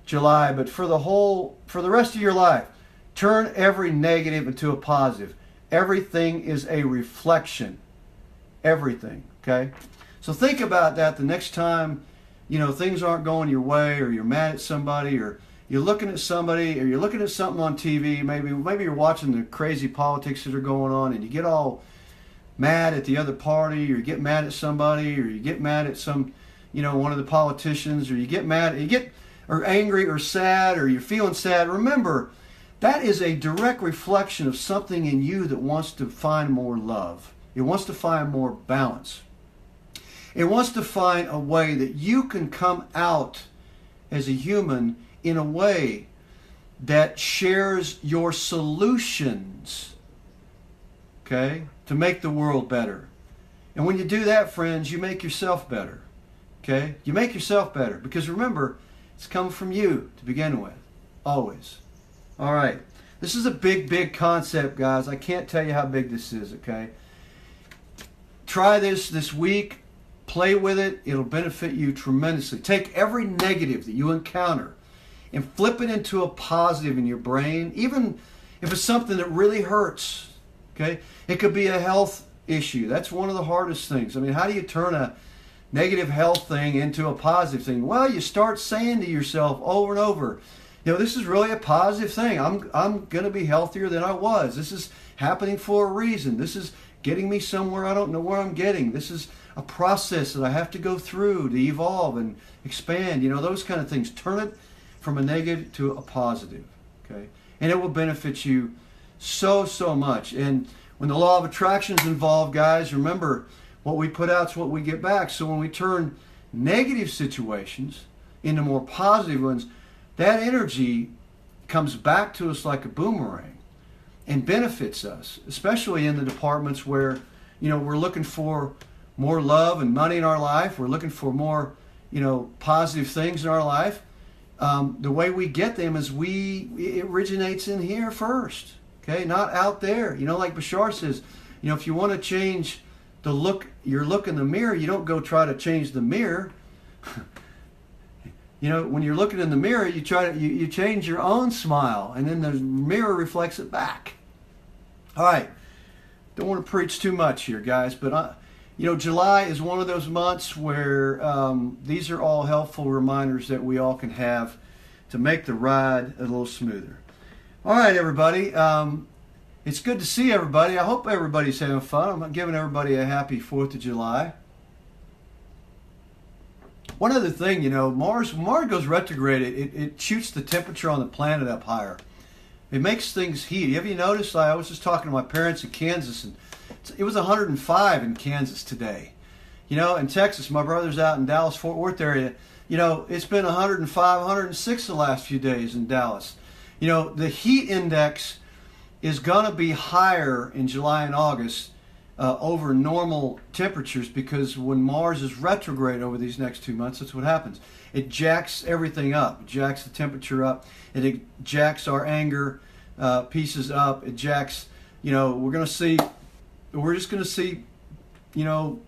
Speaker 1: July, but for the rest of your life. Turn every negative into a positive. Everything is a reflection. Everything, okay? So think about that the next time, you know, things aren't going your way, or you're mad at somebody, or you're looking at somebody, or you're looking at something on TV. Maybe you're watching the crazy politics that are going on, and you get all mad at the other party, or you get mad at somebody, or you get mad at some, you know, one of the politicians, or you get angry or sad, or you're feeling sad. Remember, that is a direct reflection of something in you that wants to find more love. It wants to find more balance. It wants to find a way that you can come out as a human in a way that shares your solutions, okay, to make the world better. And when you do that, friends, you make yourself better. Okay? You make yourself better. Because remember, it's coming from you to begin with. Always. All right. This is a big, big concept, guys. I can't tell you how big this is, okay? Try this week. Play with it. It'll benefit you tremendously. Take every negative that you encounter and flip it into a positive in your brain, even if it's something that really hurts, okay? It could be a health issue. That's one of the hardest things. I mean, how do you turn a negative health thing into a positive thing? Well, you start saying to yourself over and over, you know, this is really a positive thing. I'm going to be healthier than I was. This is happening for a reason. This is getting me somewhere I don't know where I'm getting. This is a process that I have to go through to evolve and expand. You know, those kind of things. Turn it from a negative to a positive, okay? And it will benefit you so, so much. And when the law of attraction is involved, guys, remember, what we put out is what we get back. So when we turn negative situations into more positive ones, that energy comes back to us like a boomerang and benefits us, especially in the departments where, you know, we're looking for more love and money in our life. We're looking for more, you know, positive things in our life. The way we get them is it originates in here first, okay? Not out there. You know, like Bashar says, you know, if you want to change your look in the mirror, you don't go try to change the mirror. You know, when you're looking in the mirror, you change your own smile, and then the mirror reflects it back. All right, don't want to preach too much here, guys, but you know, July is one of those months where these are all helpful reminders that we all can have to make the ride a little smoother. All right, everybody. It's good to see everybody. I hope everybody's having fun. I'm giving everybody a happy 4th of July. One other thing, you know, Mars goes retrograde, it shoots the temperature on the planet up higher. It makes things heat. Have you noticed? I was just talking to my parents in Kansas, and it was 105 in Kansas today. You know, in Texas, my brother's out in Dallas, Fort Worth area. You know, it's been 105, 106 the last few days in Dallas. You know, the heat index is going to be higher in July and August over normal temperatures, because when Mars is retrograde over these next 2 months, that's what happens. It jacks everything up. It jacks the temperature up. It jacks our anger pieces up. It jacks, you know, we're just going to see, you know,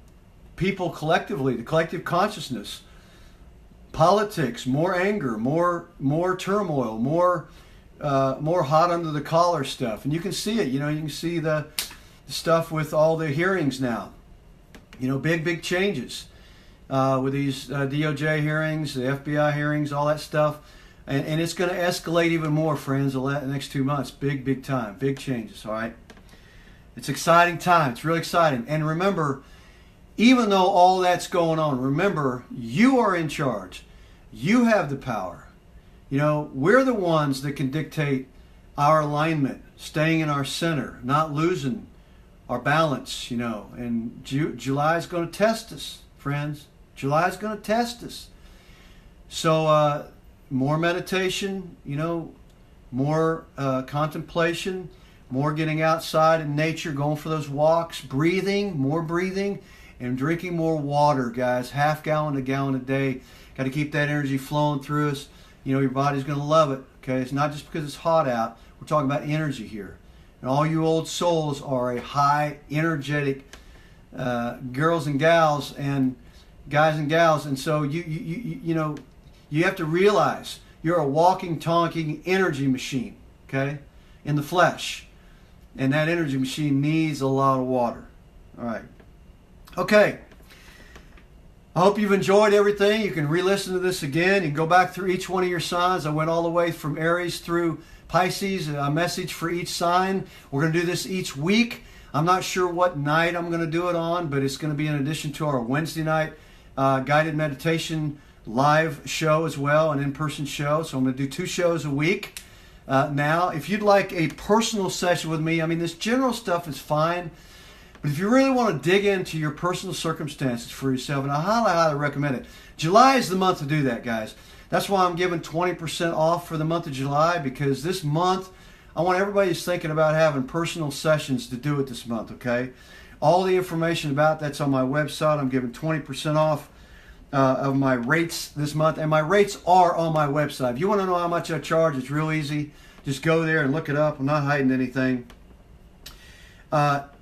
Speaker 1: people collectively, the collective consciousness, politics, more anger, more turmoil, more hot under the collar stuff. And you can see it, you know, you can see the stuff with all the hearings now. You know, big changes with these DOJ hearings, the FBI hearings, all that stuff. And it's going to escalate even more, friends, the next 2 months. Big time, big changes, all right? It's exciting time. It's really exciting. And remember, even though all that's going on, remember, you are in charge. You have the power. You know, we're the ones that can dictate our alignment, staying in our center, not losing our balance, you know. And July is going to test us, friends. July is going to test us. So more meditation, you know, more contemplation, more getting outside in nature, going for those walks, more breathing, and drinking more water, guys. Half gallon to gallon a day. Got to keep that energy flowing through us. You know, your body's going to love it, okay? It's not just because it's hot out. We're talking about energy here. And all you old souls are a high, energetic girls and gals and guys and gals. And so, you know, you have to realize you're a walking, talking energy machine, okay, in the flesh. And that energy machine needs a lot of water. All right. Okay. I hope you've enjoyed everything. You can re-listen to this again. You can go back through each one of your signs. I went all the way from Aries through Pisces, a message for each sign. We're going to do this each week. I'm not sure what night I'm going to do it on, but it's going to be in addition to our Wednesday night guided meditation live show as well, an in-person show. So I'm going to do 2 shows a week. Now, if you'd like a personal session with me, I mean, this general stuff is fine, but if you really want to dig into your personal circumstances for yourself, and I highly recommend it. July is the month to do that, guys. That's why I'm giving 20% off for the month of July, because this month, I want everybody who's thinking about having personal sessions to do it this month, okay? All the information about that's on my website. I'm giving 20% off. of my rates this month, and my rates are on my website. If you want to know how much I charge, it's real easy. Just go there and look it up. I'm not hiding anything.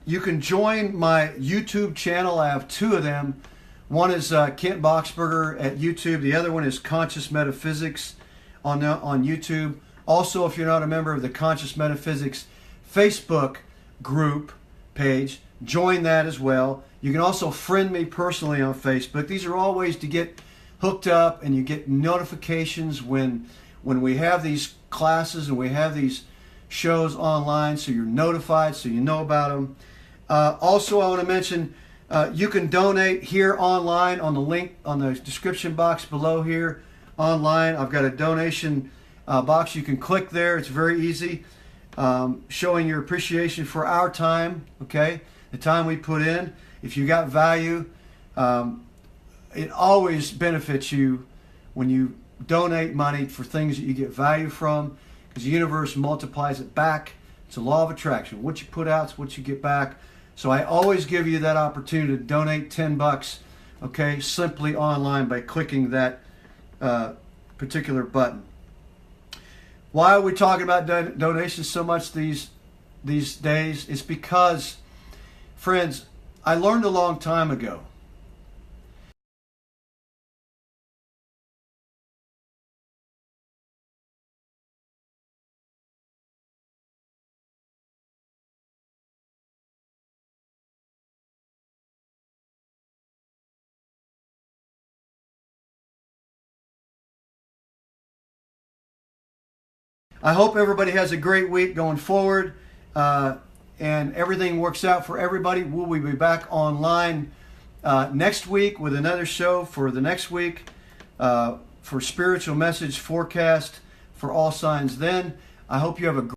Speaker 1: You can join my YouTube channel. I have two of them. One is Kent Boxberger at YouTube. The other one is Conscious Metaphysics on YouTube. Also, if you're not a member of the Conscious Metaphysics Facebook group page, join that as well. You can also friend me personally on Facebook. These are all ways to get hooked up, and you get notifications when we have these classes and we have these shows online, so you're notified, so you know about them. Also, I want to mention you can donate here online on the link on the description box below here online. I've got a donation box. You can click there. It's very easy, showing your appreciation for our time, okay, the time we put in. If you got value, it always benefits you when you donate money for things that you get value from, because the universe multiplies it back. It's a law of attraction. What you put out is what you get back. So I always give you that opportunity to donate $10, okay, simply online by clicking that particular button. Why are we talking about donations so much these days? It's because, friends, I learned a long time ago I hope everybody has a great week going forward, and everything works out for everybody. We'll be back online next week with another show for the next week for spiritual message forecast for all signs then. I hope you have a